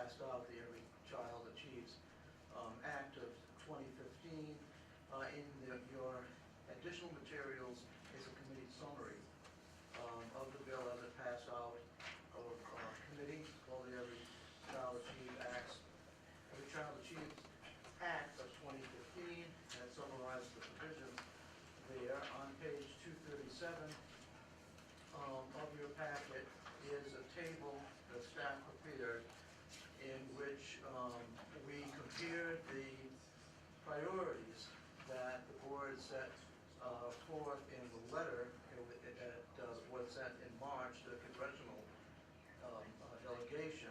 passed out, the Every Child Achieves Act of 2015. Your additional materials is a committee summary of the bill as it passed out of committee called the Every Child Achieves Act of 2015, and it summarizes the provisions there. On page 237 of your packet is a table that staff prepared in which we compared the priorities that the board set forth in the letter that was sent in March to the congressional delegation,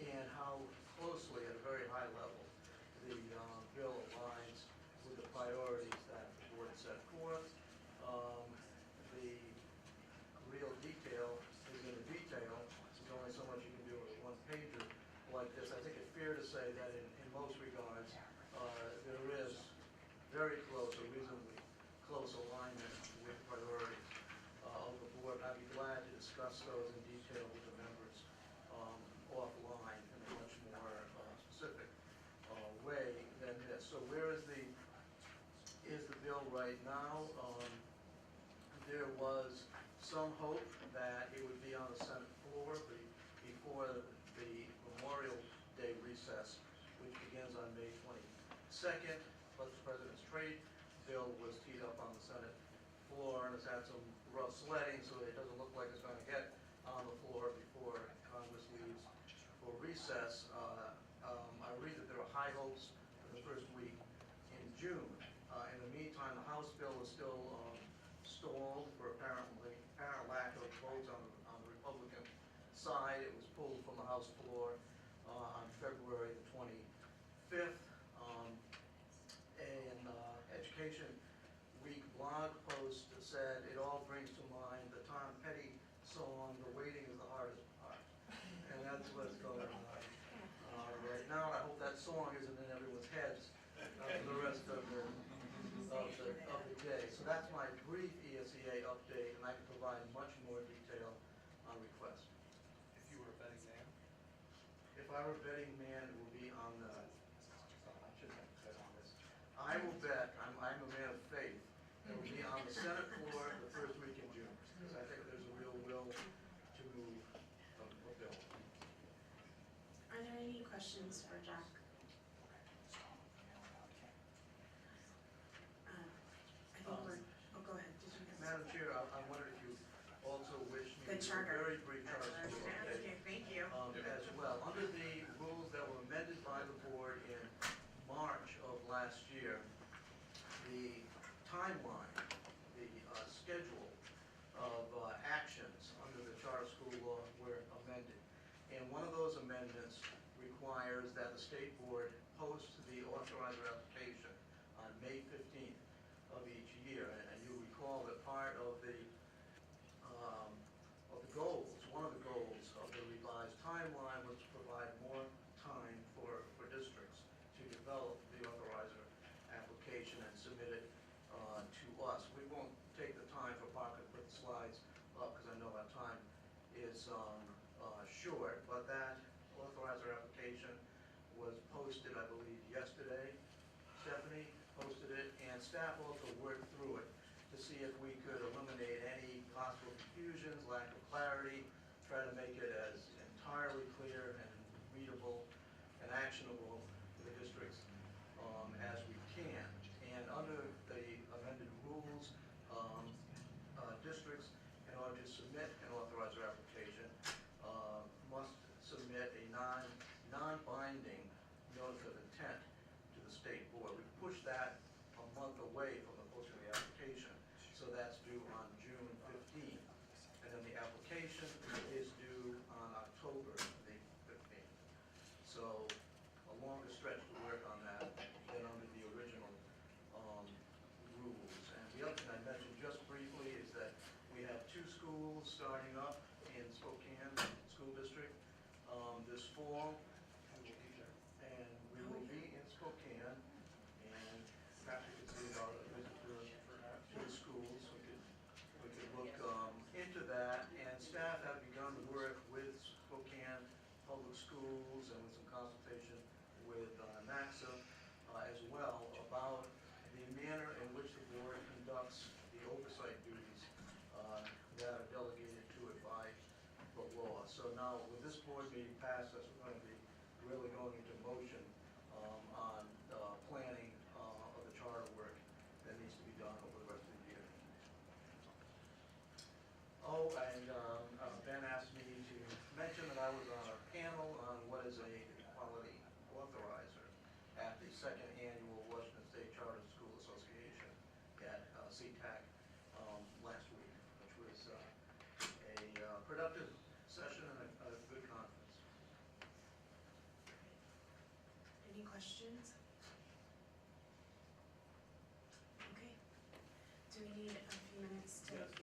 and how closely, at a very high level, the bill aligns with the priorities that the board set forth. The real detail is in the detail. There's only so much you can do with a one-pager like this. I think it's fair to say that in most regards, there is very close, or reasonably close alignment with priorities of the board. I'd be glad to discuss those in detail with the members offline in a much more specific way than this. So where is the bill right now? There was some hope that it would be on the Senate floor before the Memorial Day recess, which begins on May 22nd, but the President's trade bill was teed up on the Senate floor, and it's had some rough sledding, so it doesn't look like it's going to get on the floor before Congress leaves for recess. I read that there are high hopes for the first week in June. In the meantime, the House bill is still stalled for apparent lack of votes on the Republican side. It was pulled from the House floor on February the 25th. An Education Week blog post said, "It all brings to mind the Tom Petty song, 'The Waiting is the Hardest Part.'" And that's what's going on right now. I hope that song isn't in everyone's heads for the rest of the day. So that's my brief ESEA update, and I can provide much more detail on request. If you were a betting man? If I were a betting man, it will be on the, I shouldn't have said on this. I will bet, I'm a man of faith, it will be on the Senate floor the first week in June, because I think there's a real will to move a bill. Are there any questions for Jack? I think oh, go ahead. Did you have Madam Chair, I wondered if you also wish me the to charter. a very brief charter school update. Okay, thank you. As well. Under the rules that were amended by the board in March of last year, the timeline, the schedule of actions under the charter school law were amended. And one of those amendments requires that the state board post the authorizer application on May 15th of each year. And you recall that part of the goals, one of the goals of the revised timeline was to provide more time for districts to develop the authorizer application and submit it to us. We won't take the time for Parker to put the slides up because I know our time is short, but that authorizer application was posted, I believe, yesterday. Stephanie posted it, and staff also worked through it to see if we could eliminate any possible confusions, lack of clarity, try to make it as entirely clear and readable and actionable for the districts as we can. And under the amended rules, districts, in order to submit an authorizer application, must submit a non-binding notice of intent to the state board. We pushed that a month away from the posting of the application, so that's due on June 15th. And then the application is due on October the 15th. So a longer stretch to work on that than under the original rules. And the other thing I mentioned just briefly is that we have 2 schools starting up in Spokane School District this fall. And we will be in Spokane, and perhaps we could see about a visit to the schools. We could look into that, and staff have begun to work with Spokane Public Schools schools and with some consultation with NACSA as well about the manner in which the board conducts the oversight duties that are delegated to it by the law. So now, with this board meeting passed, that's we're going to be really going into motion on planning of the charter work that needs to be done over the rest of the year. Oh, and Ben asked me to mention that I was on a panel on what is a quality authorizer at the second annual Washington State Charter School Association at CTAC last week, which was a productive session and a good conference. Any questions?